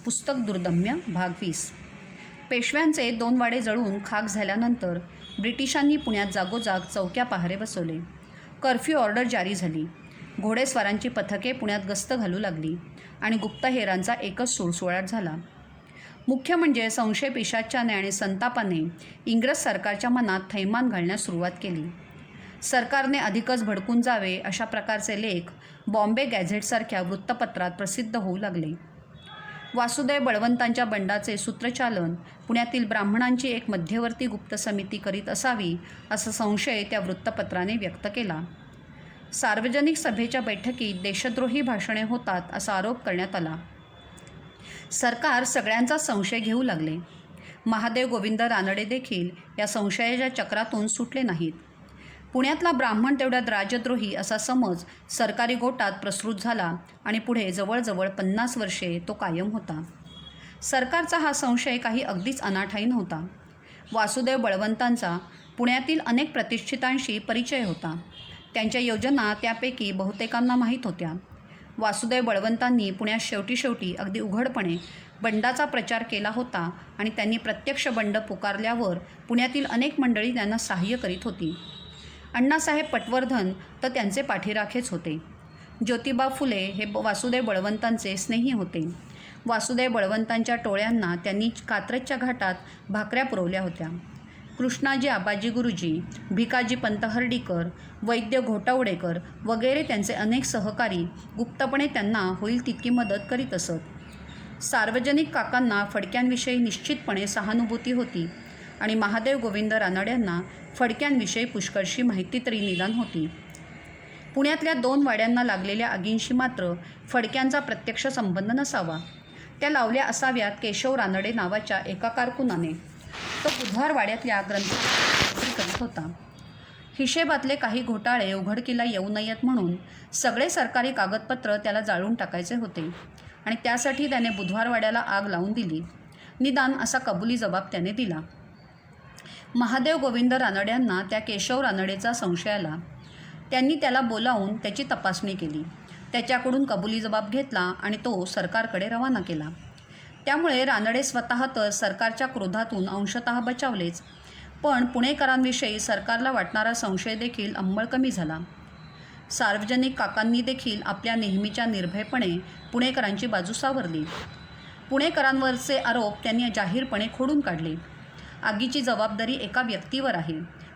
पुस्तक दुर्दम्य भाग 20. पेशव्यांचे 2 वाडे जळून खाक झाल्यानंतर ब्रिटिशांनी पुण्यात जागोजाग चौक्या पहारे बसवले. कर्फ्यू ऑर्डर जारी झाली. घोडेस्वारांची पथके पुण्यात गस्त घालू लागली आणि गुप्तहेरांचा एकच सुळसुळाट झाला. मुख्य म्हणजे संशय पिशाच्याने आणि संतापाने इंग्रज सरकारच्या मनात थैमान घालण्यास सुरुवात केली. सरकारने अधिकच भडकून जावे अशा प्रकारचे लेख बॉम्बे गॅझेटसारख्या वृत्तपत्रात प्रसिद्ध होऊ लागले. वासुदेव बळवंतांच्या बंडाचे सूत्रचालन पुण्यातील ब्राह्मणांची एक मध्यवर्ती गुप्त समिती करीत असावी असा संशय त्या वृत्तपत्राने व्यक्त केला. सार्वजनिक सभेच्या बैठकीत देशद्रोही भाषणे होतात असा आरोप करण्यात आला. सरकार सगळ्यांचा संशय घेऊ लागले. महादेव गोविंद रानडे देखील या संशयाच्या चक्रातून सुटले नाहीत. पुण्यातला ब्राह्मण तेवढ्यात राजद्रोही असा समज सरकारी गोटात प्रसृत झाला आणि पुढे जवळजवळ 50 वर्षे तो कायम होता. सरकारचा हा संशय काही अगदीच अनाठायी नव्हता. वासुदेव बळवंतांचा पुण्यातील अनेक प्रतिष्ठितांशी परिचय होता. त्यांच्या योजना त्यापैकी बहुतेकांना माहीत होत्या. वासुदेव बळवंतांनी पुण्यात शेवटी अगदी उघडपणे बंडाचा प्रचार केला होता आणि त्यांनी प्रत्यक्ष बंड पुकारल्यावर पुण्यातील अनेक मंडळी त्यांना सहाय्य करीत होती. अण्णासाहेब पटवर्धन तर त्यांचे पाठीराखेच होते. ज्योतिबा फुले हे वासुदेव बळवंतांचे स्नेही होते. वासुदेव बळवंतांच्या टोळ्यांना त्यांनी कात्रजच्या घाटात भाकऱ्या पुरवल्या होत्या. कृष्णाजी आबाजी गुरुजी, भिकाजी पंत हर्डीकर, वैद्य घोटावडेकर वगैरे त्यांचे अनेक सहकारी गुप्तपणे त्यांना होईल तितकी मदत करीत असत. सार्वजनिक काकांना फडक्यांविषयी निश्चितपणे सहानुभूती होती आणि महादेव गोविंद रानड्यांना फडक्यांविषयी पुष्कळशी माहिती तरी निदान होती. पुण्यातल्या 2 वाड्यांना लागलेल्या आगींशी मात्र फडक्यांचा प्रत्यक्ष संबंध नसावा. त्या लावल्या असाव्यात केशव रानडे नावाच्या एका कारकुनाने. तो बुधवार वाड्यातल्या ग्रंथालयात करीत होता. हिशेबातले काही घोटाळे उघडकीला येऊ नयेत म्हणून सगळे सरकारी कागदपत्र त्याला जाळून टाकायचे होते आणि त्यासाठी त्याने बुधवार वाड्याला आग लावून दिली. निदान असा कबुली जबाब त्याने दिला. महादेव गोविंद रानड्यांना त्या केशव रानडेचा संशय आला. त्यांनी त्याला बोलावून त्याची तपासणी केली. त्याच्याकडून कबुली जबाब घेतला आणि तो सरकारकडे रवाना केला. त्यामुळे रानडे स्वतः तर सरकारच्या क्रोधातून अंशतः बचावलेच, पण पुणेकरांविषयी सरकारला वाटणारा संशय देखील अंमळ कमी झाला. सार्वजनिक काकांनी देखील आपल्या नेहमीच्या निर्भयपणे पुणेकरांची बाजू सावरली. पुणेकरांवरचे आरोप त्यांनी जाहीरपणे खोडून काढले. आगीची जबाबदारी एका व्यक्तीवर आहे,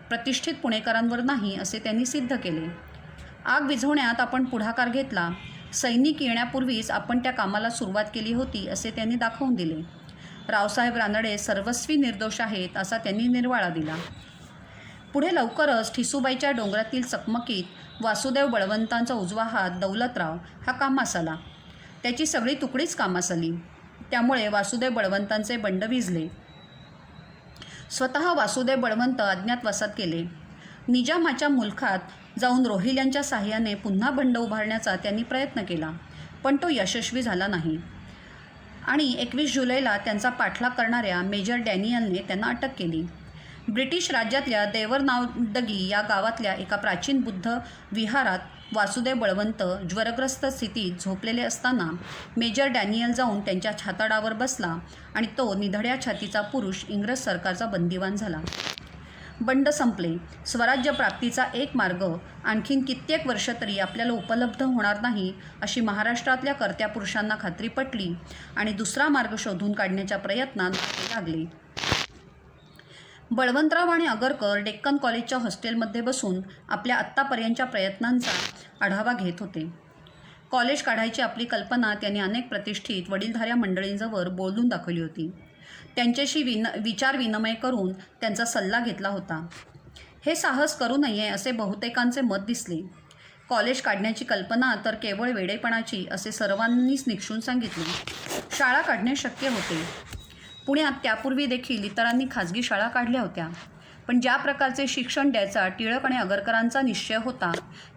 प्रतिष्ठित पुणेकरांवर नाही असे त्यांनी सिद्ध केले. आग विझवण्यात आपण पुढाकार घेतला, सैनिक येण्यापूर्वीच आपण त्या कामाला सुरुवात केली होती असे त्यांनी दाखवून दिले. रावसाहेब रानडे सर्वस्वी निर्दोष आहेत असा त्यांनी निर्वाळा दिला. पुढे लवकरच ठिसूबाईच्या डोंगरातील चकमकीत वासुदेव बळवंतांचा उजवा हात दौलतराव हा कामास आला. त्याची सगळी तुकडीच कामास आली. त्यामुळे वासुदेव बळवंतांचे बंड विझले. स्वतः वासुदेव बळवंत अज्ञातवासात गेले. निजामाच्या मुलखात जाऊन रोहिल्यांच्या साहाय्याने पुन्हा बंड उभारण्याचा त्यांनी प्रयत्न केला, पण तो यशस्वी झाला नाही आणि 21 जुलैला त्यांचा पाठलाग करणाऱ्या मेजर डॅनियलने त्यांना अटक केली. ब्रिटिश राज्यातल्या देवरनावदगी या गावातल्या एका प्राचीन बुद्ध विहारात वासुदेव बळवंत ज्वरग्रस्त स्थितीत झोपलेले असताना मेजर डॅनियल जाऊन त्यांच्या छाताडावर बसला आणि तो निधड्या छातीचा पुरुष इंग्रज सरकारचा बंदिवान झाला. बंड संपले. स्वराज्य प्राप्तीचा एक मार्ग आणखीन कित्येक वर्ष तरी आपल्याला उपलब्ध होणार नाही अशी महाराष्ट्रातल्या कर्त्या पुरुषांना खात्री पटली आणि दुसरा मार्ग शोधून काढण्याच्या प्रयत्नात लागले. बळवंतराव आणि आगरकर डेक्कन कॉलेजच्या हॉस्टेलमध्ये बसून आपल्या आत्तापर्यंतच्या प्रयत्नांचा आढावा घेत होते. कॉलेज काढायची आपली कल्पना त्यांनी अनेक प्रतिष्ठित वडीलधाऱ्या मंडळींजवळ बोलून दाखवली होती. त्यांच्याशी विचार विनिमय करून त्यांचा सल्ला घेतला होता. हे साहस करू नये असे बहुतेकांचे मत दिसले. कॉलेज काढण्याची कल्पना तर केवळ वेडेपणाची असे सर्वांनीच निक्षून सांगितले. शाळा काढणे शक्य होते. पुण्यात त्यापूर्वी देखील इतरांनी खाजगी शाळा काढल्या होत्या, पण ज्या प्रकारचे शिक्षण द्यायचा टिळक आणि आगरकरांचा निश्चय होता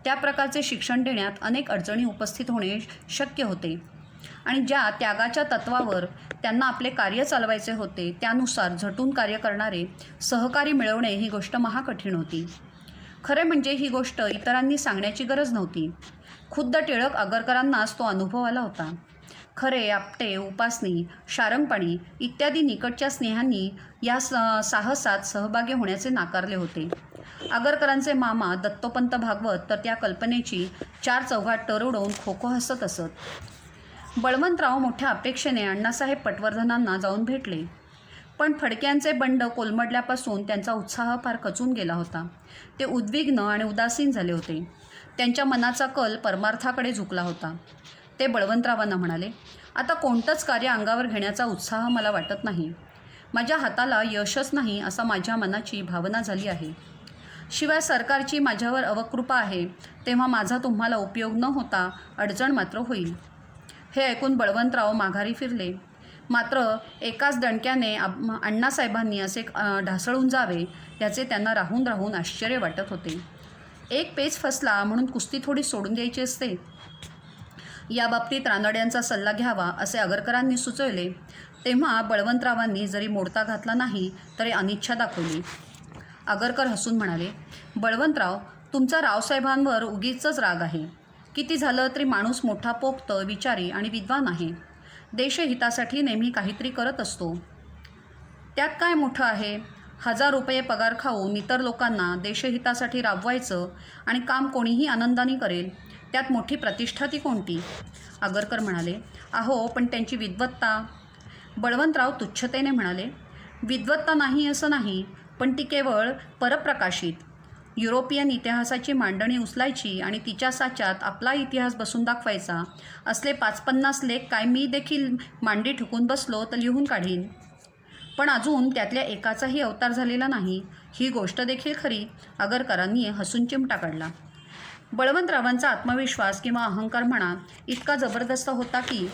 त्या प्रकारचे शिक्षण देण्यात अनेक अडचणी उपस्थित होणे शक्य होते आणि ज्या त्यागाच्या तत्वावर त्यांना आपले कार्य चालवायचे होते त्यानुसार झटून कार्य करणारे सहकारी मिळवणे ही गोष्ट महाकठीण होती. खरे म्हणजे ही गोष्ट इतरांनी सांगण्याची गरज नव्हती. खुद्द टिळक आगरकरांनाच तो अनुभव आला होता. खरे, आपटे, उपासनी, शारंगपाणी इत्यादी निकटच्या स्नेहांनी या साहसात सहभागी होण्याचे नाकारले होते. आगरकरांचे मामा दत्तोपंत भागवत तर त्या कल्पनेची चार चौघात टर उडवून खो खो हसत असत. बळवंतराव मोठ्या अपेक्षेने अण्णासाहेब पटवर्धनांना जाऊन भेटले, पण फडक्यांचे बंड कोलमडल्यापासून त्यांचा उत्साह फार खचून गेला होता. ते उद्विग्न आणि उदासीन झाले होते. त्यांच्या मनाचा कल परमार्थाकडे झुकला होता. ते बळवंतरावांना म्हणाले, आता कोणतंच कार्य अंगावर घेण्याचा उत्साह मला वाटत नाही. माझ्या हाताला यशच नाही असा माझ्या मनाची भावना झाली आहे. शिवाय सरकारची माझ्यावर अवकृपा आहे, तेव्हा माझा तुम्हाला उपयोग न होता अडचण मात्र होईल. हे ऐकून बळवंतराव माघारी फिरले. मात्र एकाच दणक्याने अण्णासाहेबांनी असे ढासळून जावे याचे त्यांना राहून राहून आश्चर्य वाटत होते. एक पेच फसला म्हणून कुस्ती थोडी सोडून द्यायची असते. याबाबतीत रानड्यांचा सल्ला घ्यावा असे आगरकरांनी सुचवले. तेव्हा बळवंतरावांनी जरी मोडता घातला नाही तरी अनिच्छा दाखवली. आगरकर हसून म्हणाले, बळवंतराव, तुमचा रावसाहेबांवर उगीचच राग आहे. किती झालं तरी माणूस मोठा पोक्त, विचारी आणि विद्वान आहे. देशहितासाठी नेहमी काहीतरी करत असतो. त्यात काय मोठं आहे? 1000 रुपये पगार खाऊन इतर लोकांना देशहितासाठी राबवायचं आणि काम कोणीही आनंदाने करेल, त्यात मोठी प्रतिष्ठा ती कोणती? आगरकर म्हणाले, अहो पण त्यांची विद्वत्ता. बळवंतराव तुच्छतेने म्हणाले, विद्वत्ता नाही असं नाही, पण ती केवळ परप्रकाशित. युरोपियन इतिहासाची मांडणी उचलायची आणि तिच्या साच्यात आपला इतिहास बसून दाखवायचा असले 5-50 लेख काय मी देखील मांडी ठुकून बसलो तर लिहून काढीन. पण अजून त्यातल्या एकाचाही अवतार झालेला नाही, ही गोष्ट देखील खरी. आगरकरांनी हसून चिमटा काढला. बळवंतरावांचा आत्मविश्वास किंवा अहंकार म्हणा इतका जबरदस्त होता की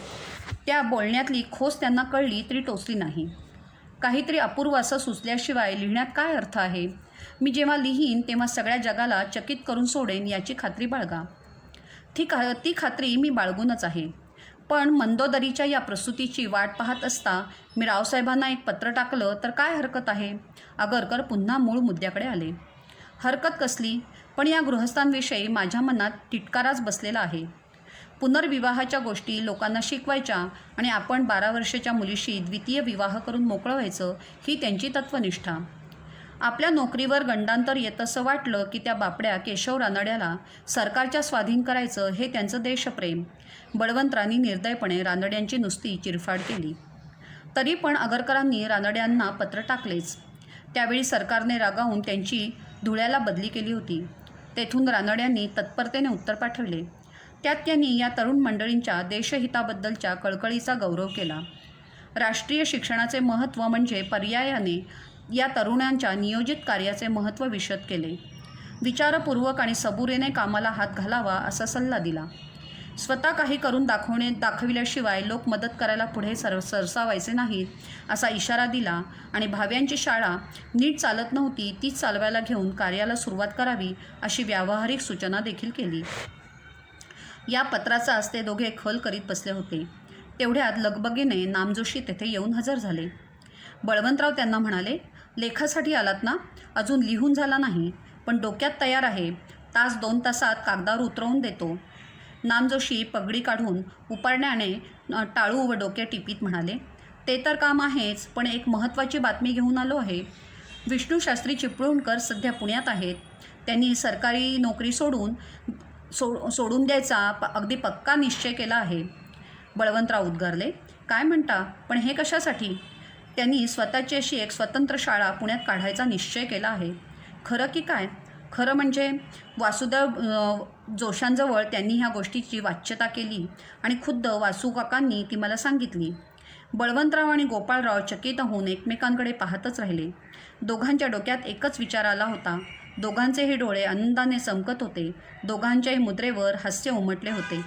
त्या बोलण्यातली खोस त्यांना कळली तरी टोचली नाही. काहीतरी अपूर्व असं सुचल्याशिवाय लिहिण्यात काय अर्थ आहे? मी जेव्हा लिहीन तेव्हा सगळ्या जगाला चकित करून सोडेन याची खात्री बाळगा. ती खात्री मी बाळगूनच आहे. पण मंदोदरीच्या या प्रसूतीची वाट पाहत असता मी रावसाहेबांना एक पत्र टाकलं तर काय हरकत आहे? आगरकर पुन्हा मूळ मुद्द्याकडे आले. हरकत कसली? पण या गृहस्थांविषयी माझ्या मनात तिटकाराच बसलेला आहे. पुनर्विवाहाच्या गोष्टी लोकांना शिकवायच्या आणि आपण 12 वर्षाच्या मुलीशी द्वितीय विवाह करून मोकळं व्हायचं, ही त्यांची तत्त्वनिष्ठा. आपल्या नोकरीवर गंडांतर येतंसं वाटलं की त्या बापड्या केशव रानड्याला सरकारच्या स्वाधीन करायचं, हे त्यांचं देशप्रेम. बळवंतरांनी निर्दयपणे रानड्यांची नुसती चिरफाड केली. तरी पण आगरकरांनी रानड्यांना पत्र टाकलेच. त्यावेळी सरकारने रागावून त्यांची धुळ्याला बदली केली होती. तेथून रानड्यांनी तत्परतेने उत्तर पाठवले. त्यात त्यांनी या तरुण मंडळींच्या देशहिताबद्दलच्या कळकळीचा गौरव केला. राष्ट्रीय शिक्षणाचे महत्त्व म्हणजे पर्यायाने या तरुणांच्या नियोजित कार्याचे महत्त्व विशद केले. विचारपूर्वक आणि सबुरीने कामाला हात घालावा असा सल्ला दिला. स्वतः काही करून दाखविल्याशिवाय लोक मदत करायला पुढे सरसावायचे नाहीत असा इशारा दिला आणि भाव्यांची शाळा नीट चालत नव्हती, तीच चालवायला घेऊन कार्याला सुरुवात करावी अशी व्यावहारिक सूचना देखील केली. या पत्राचाच ते दोघे खल करीत बसले होते. तेवढ्यात लगबगीने नामजोशी तेथे येऊन हजर झाले. बळवंतराव त्यांना म्हणाले, लेखासाठी आलात ना? अजून लिहून झाला नाही, पण डोक्यात तयार आहे. 1-2 तासात कागदावर उतरवून देतो. नामजोशी पगडी काढून उपाडण्याने टाळू व डोके टिपीत म्हणाले, ते तर काम आहेच, पण एक महत्त्वाची बातमी घेऊन आलो आहे. विष्णूशास्त्री चिपळूणकर सध्या पुण्यात आहेत. त्यांनी सरकारी नोकरी सोडून द्यायचा अगदी पक्का निश्चय केला आहे. बळवंतराव उद्गारले, काय म्हणता? पण हे कशासाठी? त्यांनी स्वतःची अशी एक स्वतंत्र शाळा पुण्यात काढायचा निश्चय केला आहे. खरं की काय? खरं म्हणजे वासुदेव जोशांजवळ त्यांनी ह्या गोष्टीची वाच्यता केली आणि खुद्द वासूकाकांनी ती मला सांगितली. बळवंतराव आणि गोपाळराव चकित होऊन एकमेकांकडे पाहतच राहिले. दोघांच्या डोक्यात एकच विचार आला होता. दोघांचेही डोळे आनंदाने चमकत होते. दोघांच्याही मुद्रेवर हास्य उमटले होते.